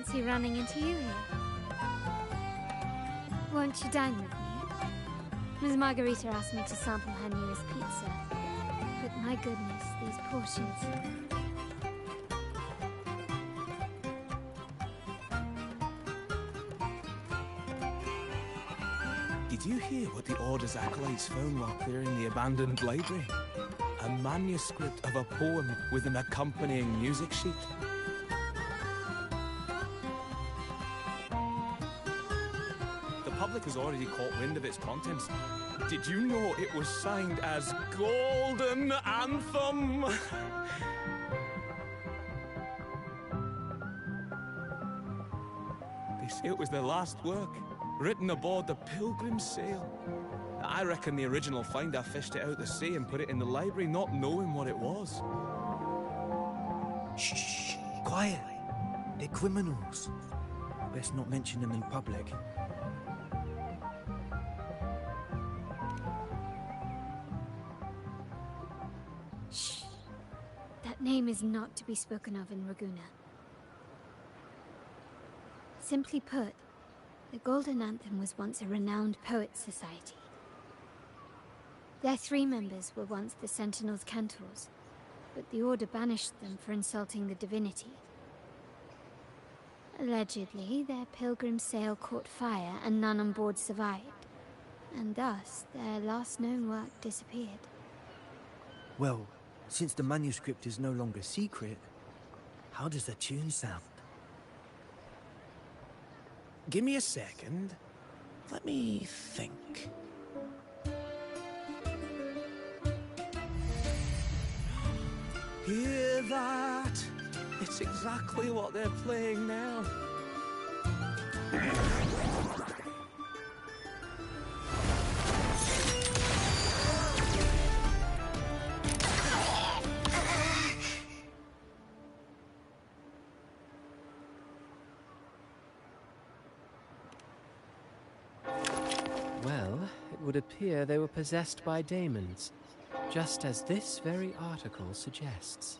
fancy running into you here. Won't you dine with me? Ms. Margarita asked me to sample her newest pizza. But my goodness, these portions. Did you hear what the Order's acolytes found while clearing the abandoned library? A manuscript of a poem with an accompanying music sheet. The public has already caught wind of its contents. Did you know it was signed as Golden Anthem? They say it was their last work, written aboard the Pilgrim's Sail. I reckon the original finder fished it out the sea and put it in the library, not knowing what it was. Shh, quiet. They're criminals. Best not mention them in public. Shh. That name is not to be spoken of in Ragunna. Simply put, the Golden Anthem was once a renowned poets' society. Their 3 members were once the Sentinel's cantors, but the Order banished them for insulting the divinity. Allegedly, their pilgrim sail caught fire and none on board survived, and thus their last known work disappeared. Well, since the manuscript is no longer secret, how does the tune sound? Give me a second. Let me think. Hear that? It's exactly what they're playing now. Well, it would appear they were possessed by daemons, just as this very article suggests.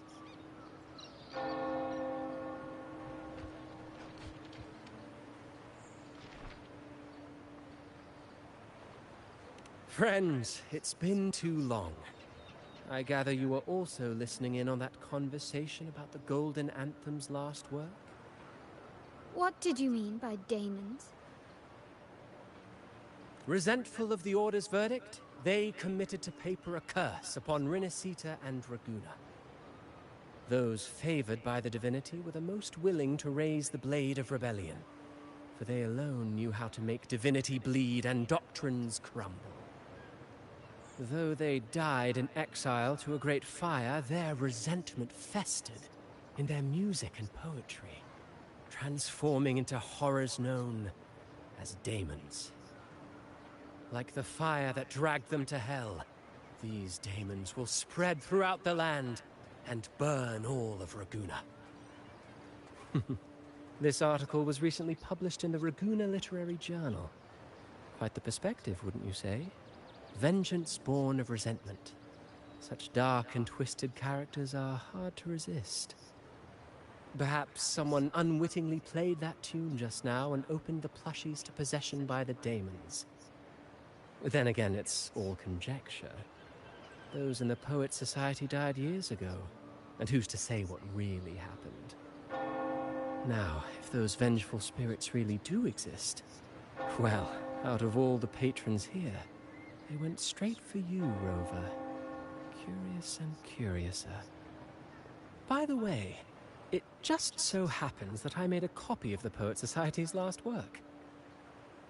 Friends, it's been too long. I gather you were also listening in on that conversation about the Golden Anthem's last work? What did you mean by daemons? Resentful of the Order's verdict, they committed to paper a curse upon Rinascita and Ragunna. Those favored by the divinity were the most willing to raise the blade of rebellion, for they alone knew how to make divinity bleed and doctrines crumble. Though they died in exile to a great fire, their resentment festered in their music and poetry, transforming into horrors known as daemons. Like the fire that dragged them to hell, these daemons will spread throughout the land and burn all of Ragunna. This article was recently published in the Ragunna Literary Journal. Quite the perspective, wouldn't you say? Vengeance born of resentment. Such dark and twisted characters are hard to resist. Perhaps someone unwittingly played that tune just now and opened the plushies to possession by the daemons. Then again, it's all conjecture. Those in the Poets' Society died years ago, and who's to say what really happened? Now, if those vengeful spirits really do exist, well, out of all the patrons here, they went straight for you, Rover. Curious and curiouser. By the way, it just so happens that I made a copy of the Poets' Society's last work.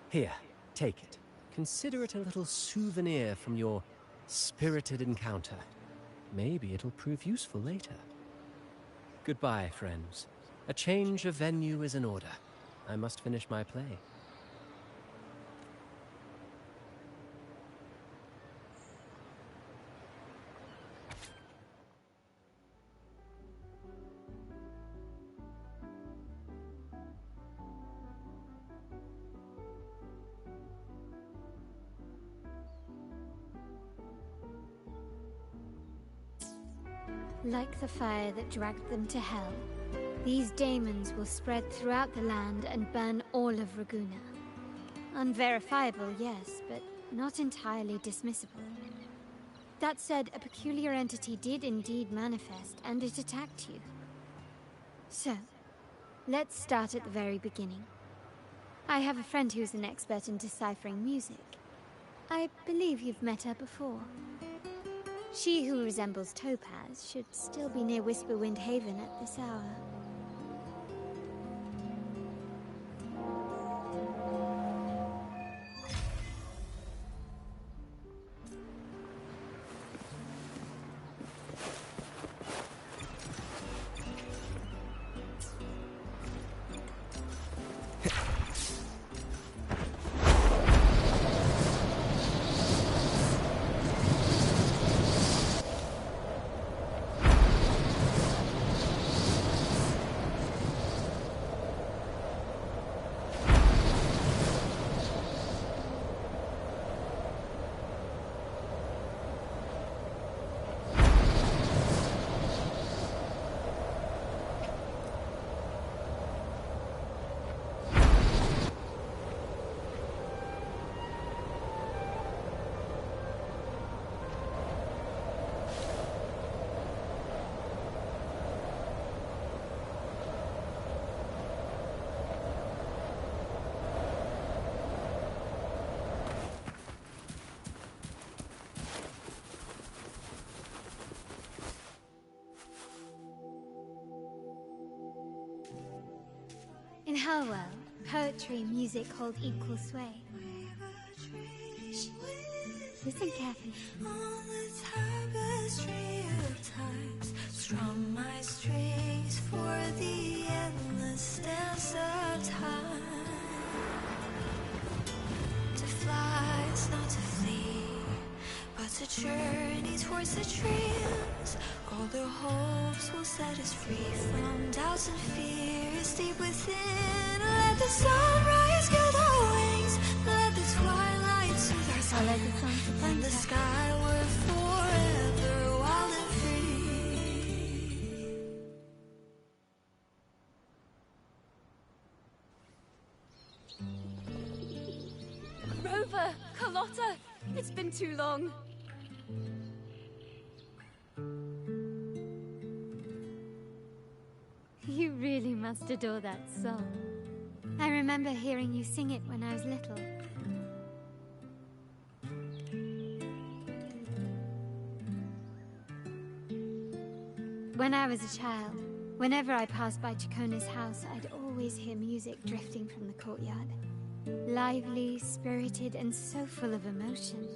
Here, take it. Consider it a little souvenir from your spirited encounter. Maybe it'll prove useful later. Goodbye, friends. A change of venue is in order. I must finish my play. Like the fire that dragged them to hell, These daemons will spread throughout the land and burn all of Raguuna. Unverifiable, yes, but not entirely dismissible. That said, a peculiar entity did indeed manifest, and it attacked you. So, let's start at the very beginning. I have a friend who's an expert in deciphering music. I believe you've met her before. She who resembles Topaz should still be near Whisperwind Haven at this hour. In her world, poetry and music hold equal sway. Shh. Listen carefully. On the tapestry of times, strum my strings for the endless dance of time. To fly is not to flee, but to journey towards the dreams. All the hopes will set us free from doubts and fears deep within. Let the sunrise gild our wings, let the twilight soothe our I'll let the sun skin. In the sky we're forever wild and free. Rover! Carlotta! It's been too long. You really must adore that song. I remember hearing you sing it when I was little. When I was a child, whenever I passed by Chacona's house, I'd always hear music drifting from the courtyard. Lively, spirited, and so full of emotion.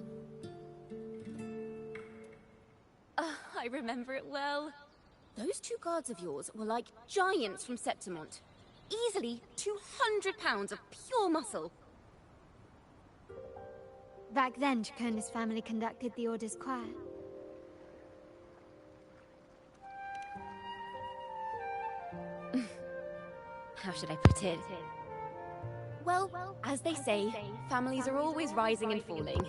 I remember it well. Those two guards of yours were like giants from Septimont. Easily 200 pounds of pure muscle. Back then, Chacona's family conducted the Order's choir. How should I put it? Well, as they say, families are always rising and falling.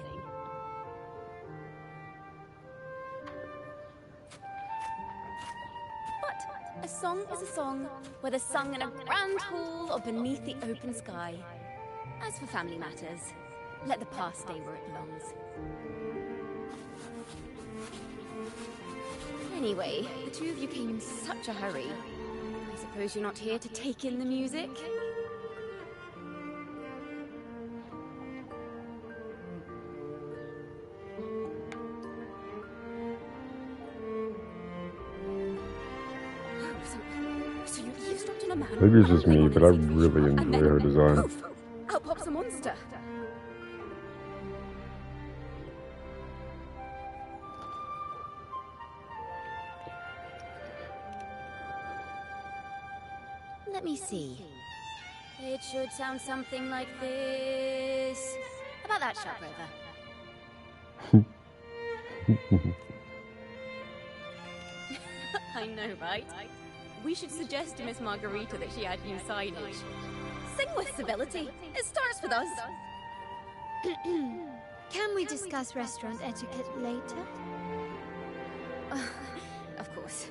But a song is a song, whether sung in a grand hall or beneath the open sky. As for family matters, let the past stay where it belongs. Anyway, the two of you came in such a hurry. I suppose you're not here to take in the music? So you eavesdropped on a man? Maybe it's just me, but I really enjoy her design. Poof! Out pops a monster. Let me see. It should sound something like this. About that, sharp Rover. I know, right? We should suggest to Miss Margarita that she add new signage. Sing with civility. It starts with us. Can we discuss restaurant etiquette later? Of course.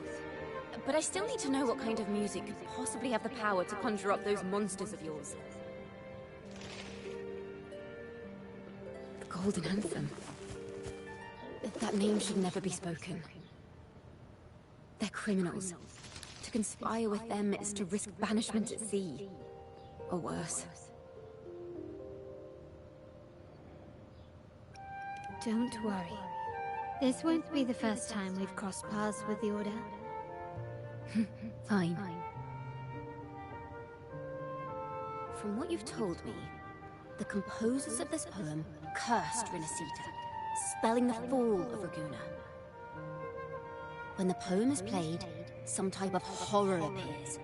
But I still need to know what kind of music could possibly have the power to conjure up those monsters of yours. The Golden Anthem. That name should never be spoken. They're criminals. To conspire with them is to risk banishment at sea. Or worse. Don't worry. This won't be the first time we've crossed paths with the Order. Fine. From what you've told me, the composers of this poem cursed Renacita, spelling the fall of Raguna. When the poem is played, some type of horror appears.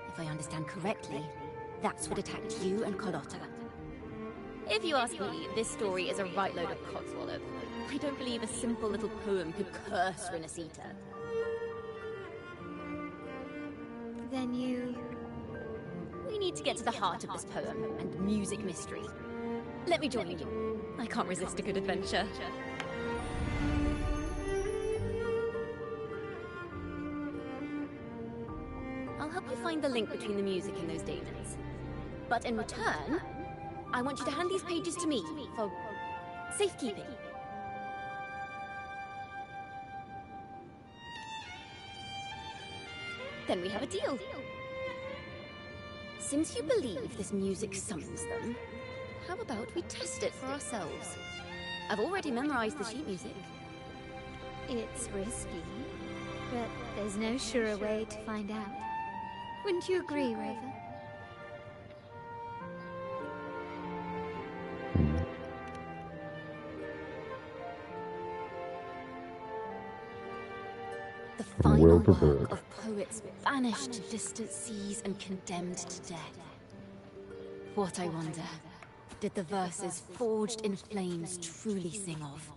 If I understand correctly, that's what attacked you and Carlotta. If you ask me, this story is a right load of codswallop. I don't believe a simple little poem could curse Renacita. Then We need to get to the heart of this poem and music mystery. Let me join you. I can't resist a good adventure. I'll help you find the link between the music and those daemons. But in return, I want you to hand these pages to me for safekeeping. Then we have a deal. Since you believe this music summons them, how about we test it for ourselves? I've already memorized the sheet music. it's risky, but there's no surer way to find out. Wouldn't you agree, Rover? The final work of poets banished to distant seas and condemned to death. What, I wonder, did the verses forged in flames truly sing of?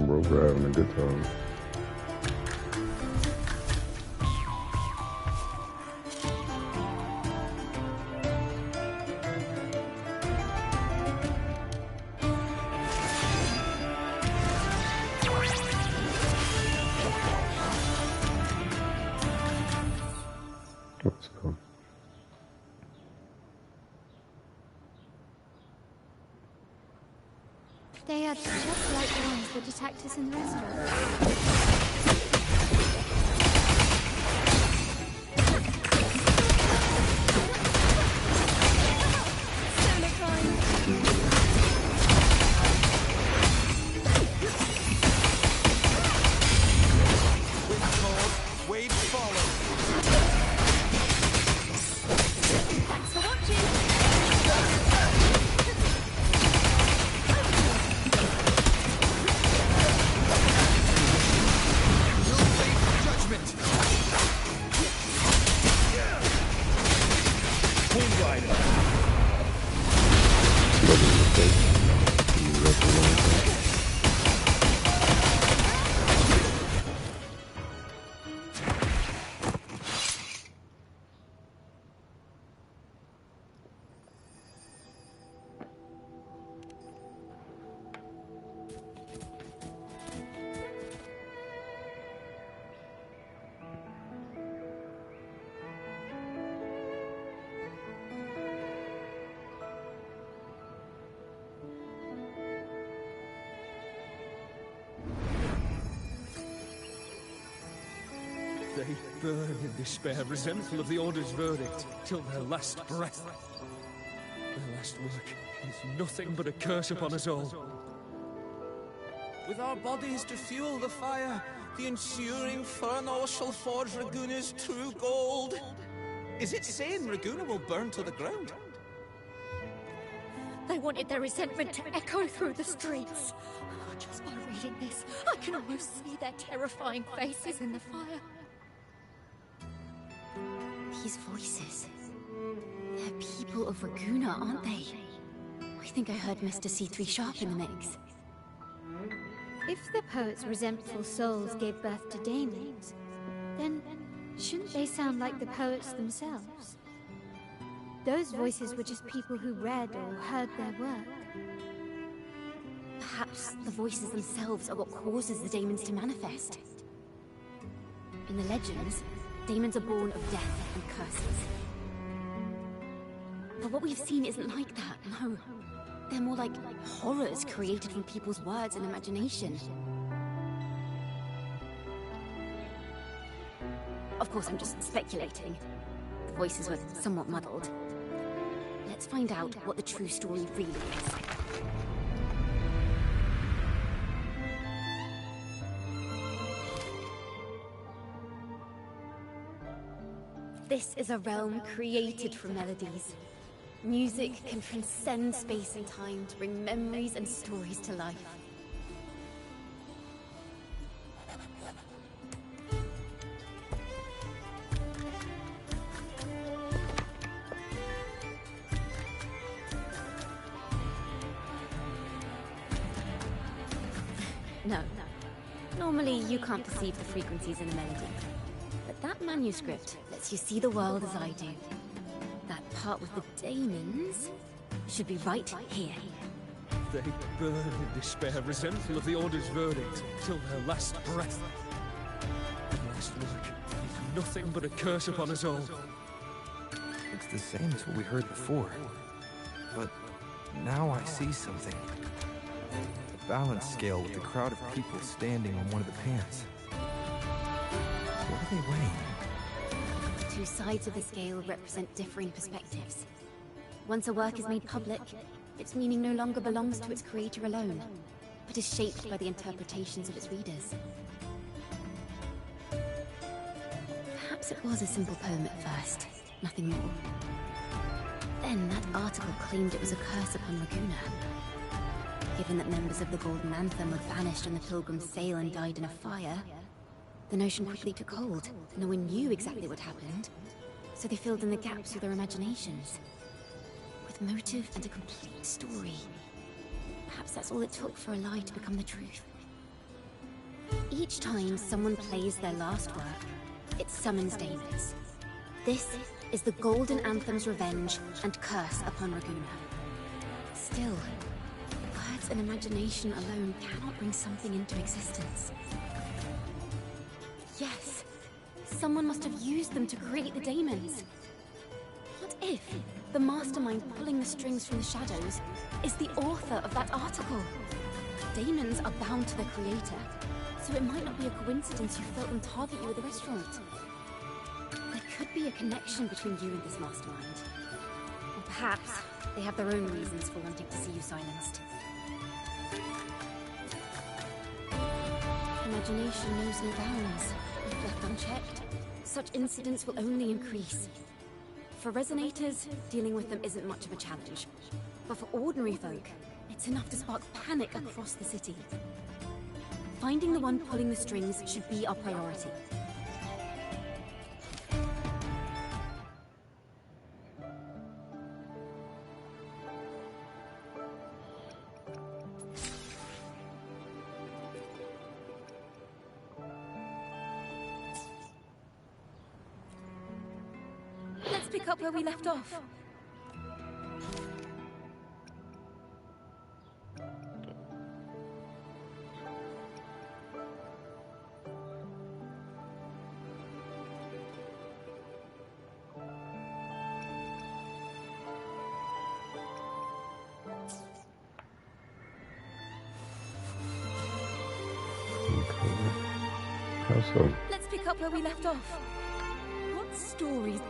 Rover having a good time. Let's go. They are just like the ones that attacked us in the restaurant. They burn in despair, resentful of the Order's verdict, till their last breath. Their last work is nothing but a curse upon us all. With our bodies to fuel the fire, the ensuing furnace shall forge Raguna's true gold. Is it saying Raguna will burn to the ground? They wanted their resentment to echo through the streets. Just by reading this, I can almost see their terrifying faces in the fire. These voices. They're people of Raguna, aren't they? I think I heard Mr. C3 Sharp in the mix. If the poet's resentful souls gave birth to daemons, then shouldn't they sound like the poets themselves? Those voices were just people who read or heard their work. Perhaps the voices themselves are what causes the daemons to manifest. In the legends, daemons are born of death and curses. But what we've seen isn't like that, no. They're more like horrors created from people's words and imagination. Of course, I'm just speculating. The voices were somewhat muddled. Let's find out what the true story really is. This is a realm created from melodies. Music can transcend space and time to bring memories and stories to life. No. Normally, you can't perceive the frequencies in a melody. But that manuscript lets you see the world as I do. That part with the daemons should be right here. They burn in despair, resentful of the Order's verdict, till their last breath. Their last work is nothing but a curse upon us all. It's the same as what we heard before. But now I see something. A balance scale with a crowd of people standing on one of the pans. What are they weighing? Two sides of the scale represent differing perspectives. Once a work is made public, its meaning no longer belongs to its creator alone, but is shaped by the interpretations of its readers. Perhaps it was a simple poem at first, nothing more. Then that article claimed it was a curse upon Raguna. Given that members of the Golden Anthem were banished on the Pilgrim's Sail and died in a fire, the notion quickly took hold. No one knew exactly what happened, so they filled in the gaps with their imaginations. With motive and a complete story. Perhaps that's all it took for a lie to become the truth. Each time someone plays their last work, it summons daemons. This is the Golden Anthem's revenge and curse upon Raguna. Still, words and imagination alone cannot bring something into existence. Yes, someone must have used them to create the daemons. What if the mastermind pulling the strings from the shadows is the author of that article? Daemons are bound to their creator, so it might not be a coincidence you felt them target you at the restaurant. There could be a connection between you and this mastermind. Or perhaps they have their own reasons for wanting to see you silenced. Imagination knows no bounds. If left unchecked, such incidents will only increase. For resonators, dealing with them isn't much of a challenge. But for ordinary folk, it's enough to spark panic across the city. Finding the one pulling the strings should be our priority. Let's pick up where we left off. How so? Let's pick up where we left off. What stories?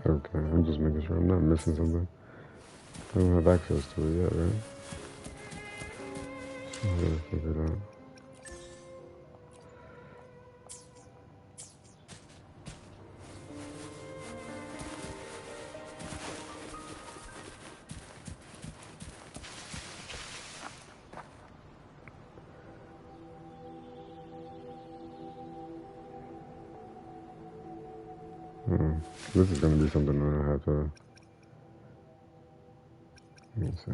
Okay, I'm just making sure I'm not missing something. I don't have access to it yet, right? I'm gonna figure it out. This is gonna be something that I have to. Let me see.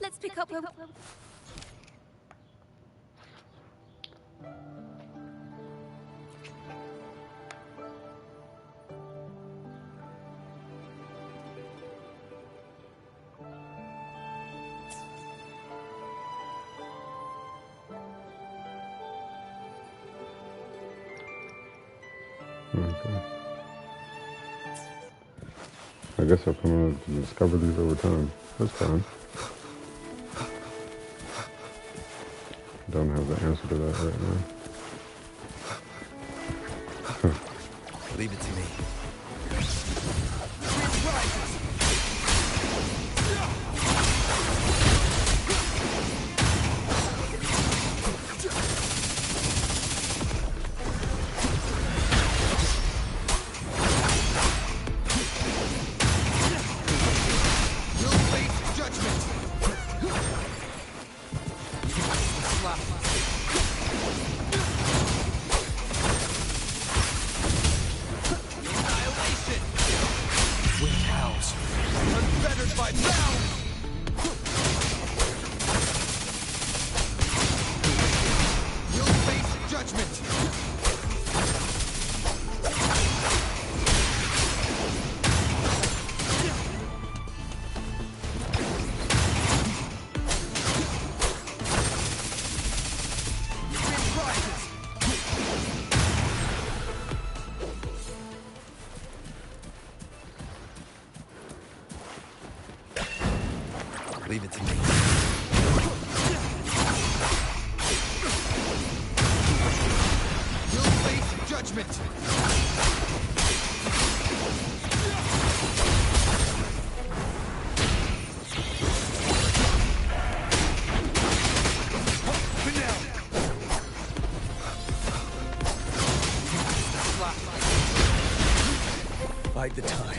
Let's pick up where... Okay. I guess I'll come to discover these over time. That's fine. Don't have the answer to that right now. Leave it to me. Leave it to me. You'll face judgment. Bide the time.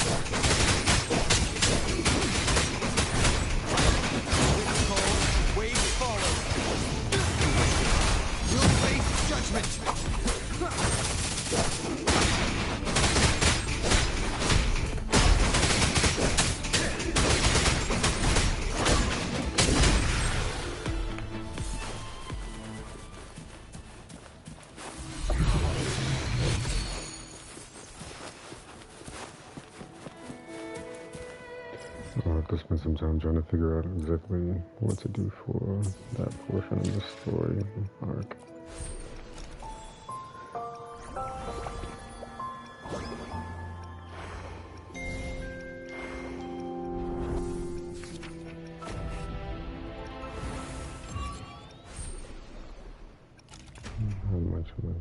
I'll have to spend some time trying to figure out exactly what to do for that portion of the story arc. Not much left.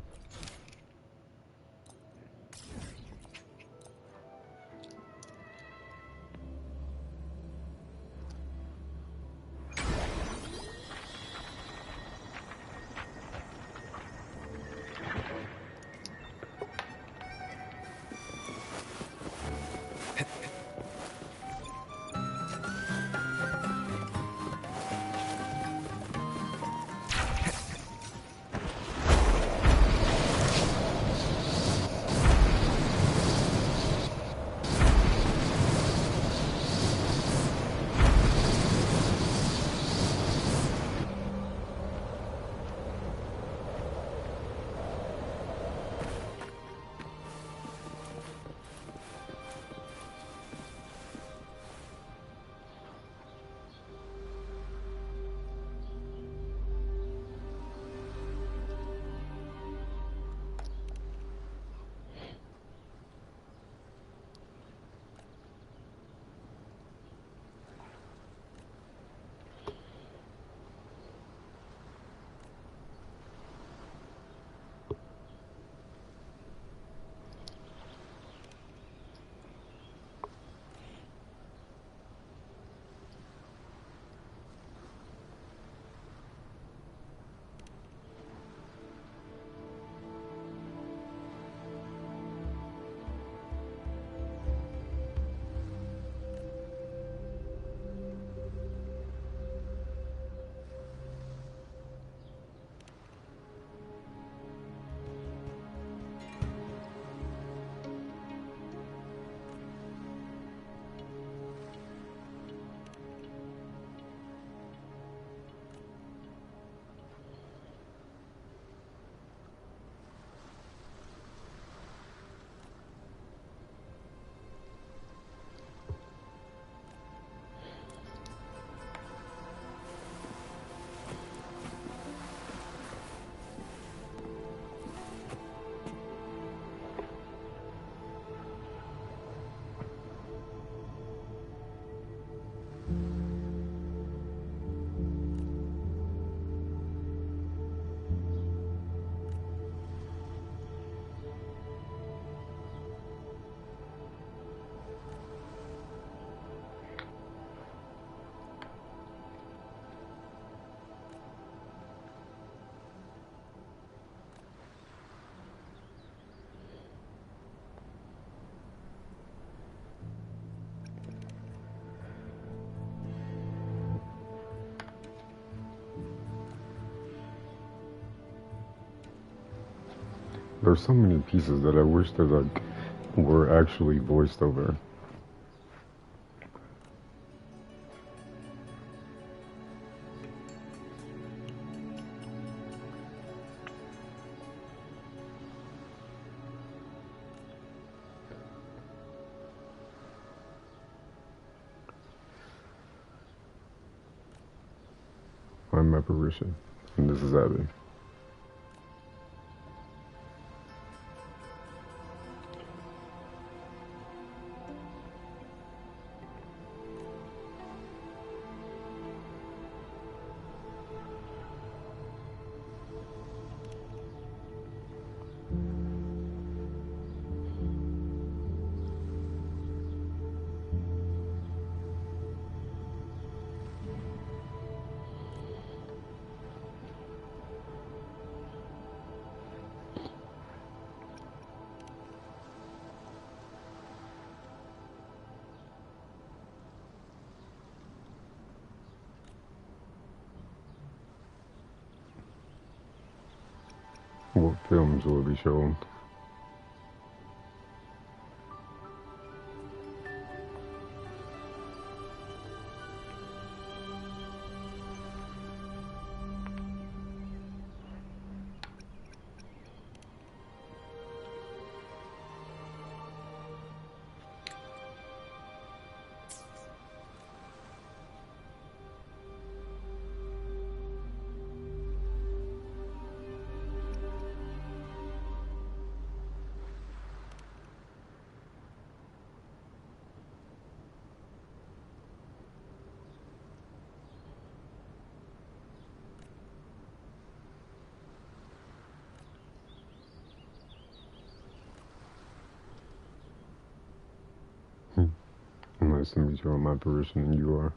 There's so many pieces that I wish that like were actually voiced over. I'm Apparition, and this is Abby. What films will be shown? Nice to meet you. I'm Apparition, and you are?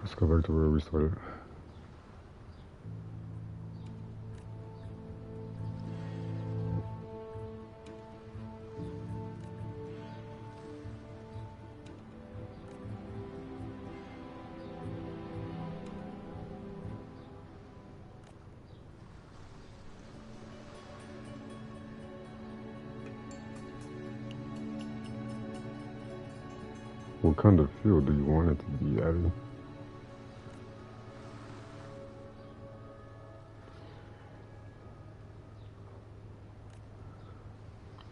Let's go back to where we started. What kind of field do you want it to be, Abby?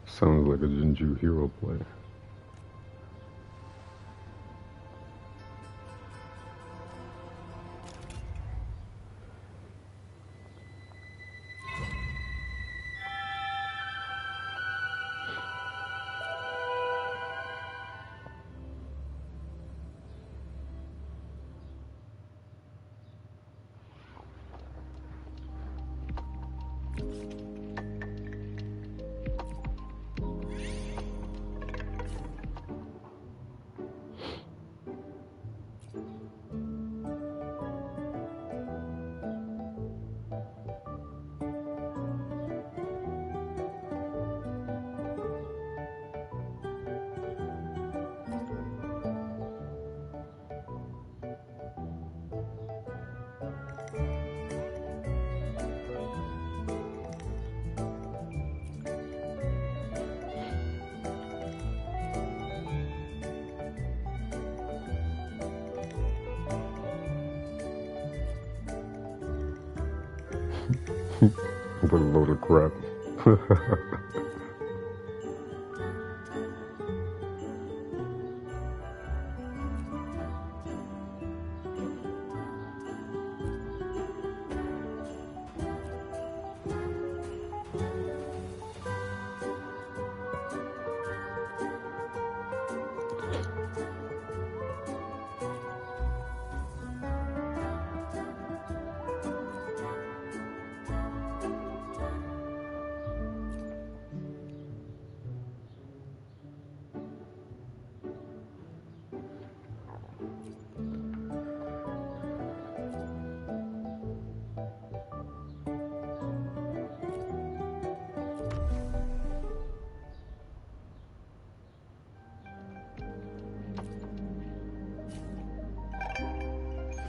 Sounds like a Jinju hero play. What a load of crap.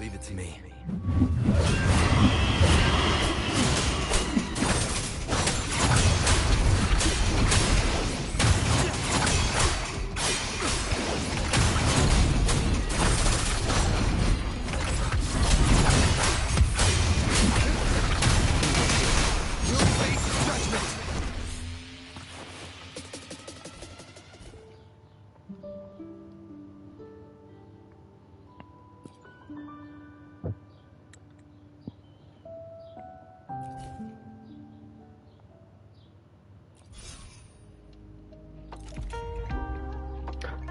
Leave it to me.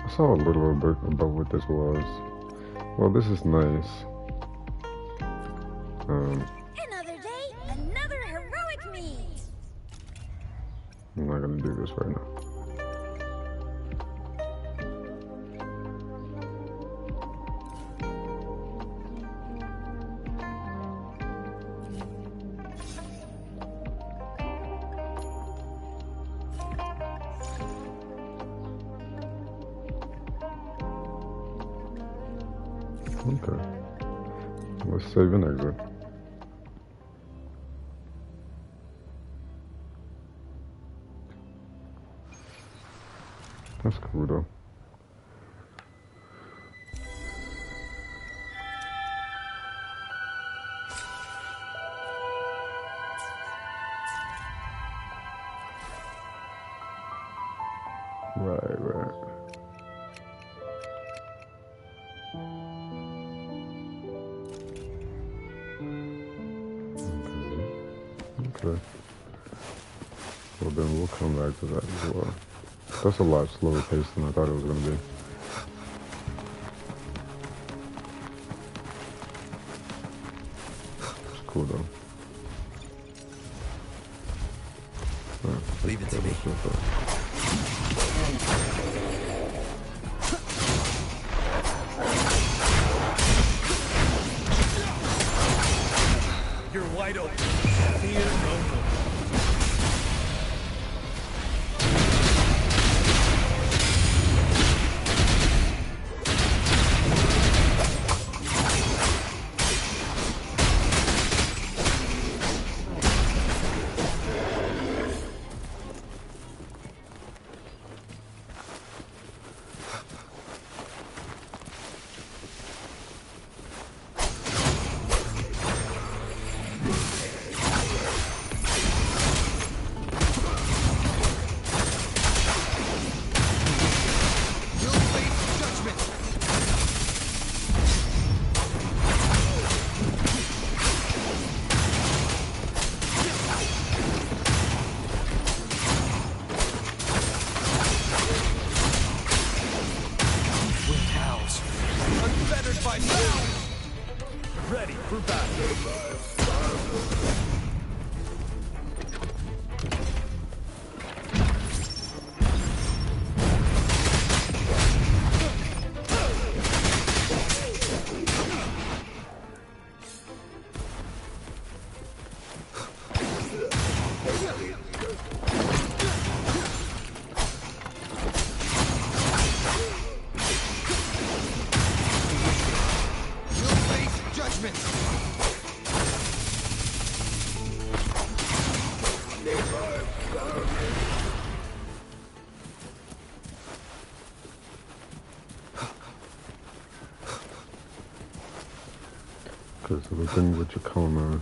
I saw a little bit about what this was. Well, this is nice. Another day, another heroic meet. I'm not gonna do this right now. Okay. Let's save and exit. That's cool though. Right. Okay. Well, then we'll come back to that as well. That's a lot slower paced than I thought it was going to be. It's cool though. Right, leave it to me. You're wide open. Fear no more. Ready for battle. Okay, so the thing with your coma,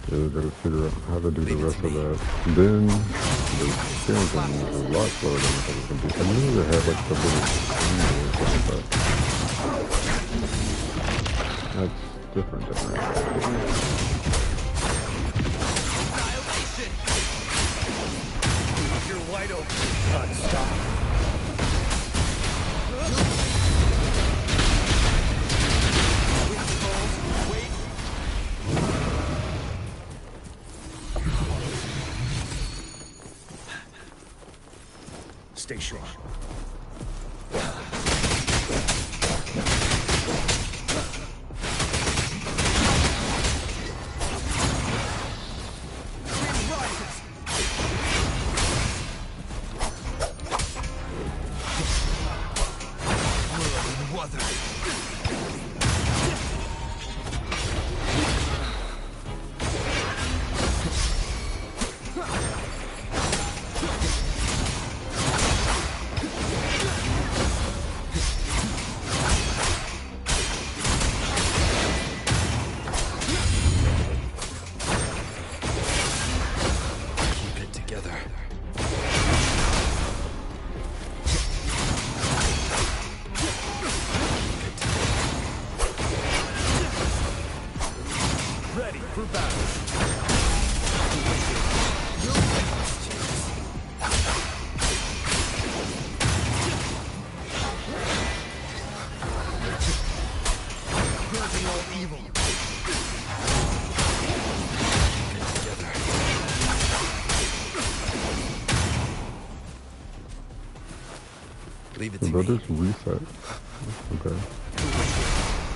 yeah, you gotta figure out how to do the rest of that. Then the scaling thing is a lot slower than I thought it was gonna be. I knew they had like the little thing or something, but that's different than that. You're wide open. Stop. Stay sharp. Leave it to But me. this reset. Okay.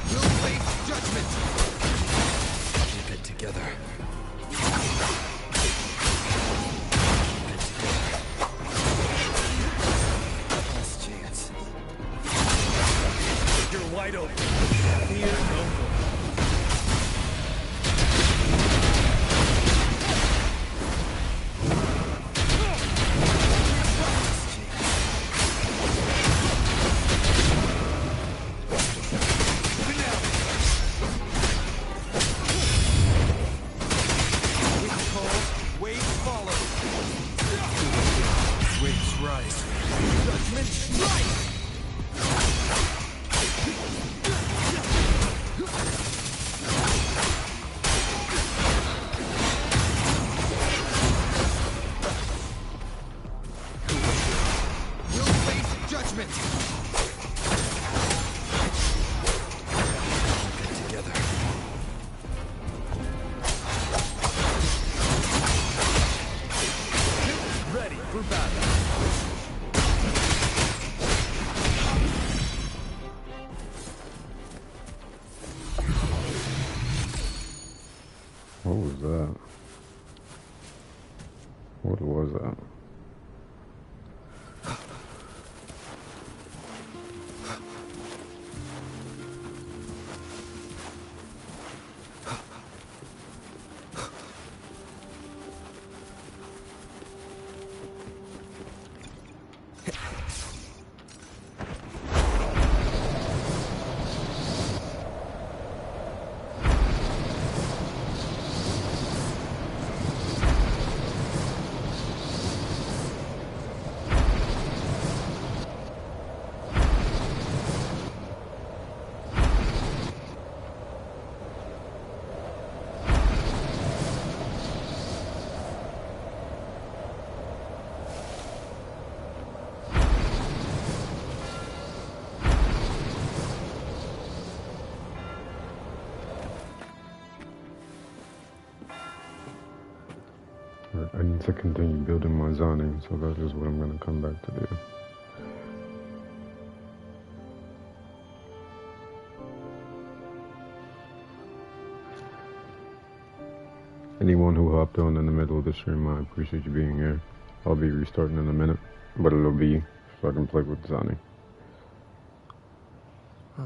We'll face judgment. Keep it together. Last chance. You're wide open. Fear no more. What was that? What was that? I need to continue building my zoning, so that is what I'm going to come back to do. Anyone who hopped on in the middle of the stream, I appreciate you being here. I'll be restarting in a minute, but it'll be so I can play with zoning. Huh.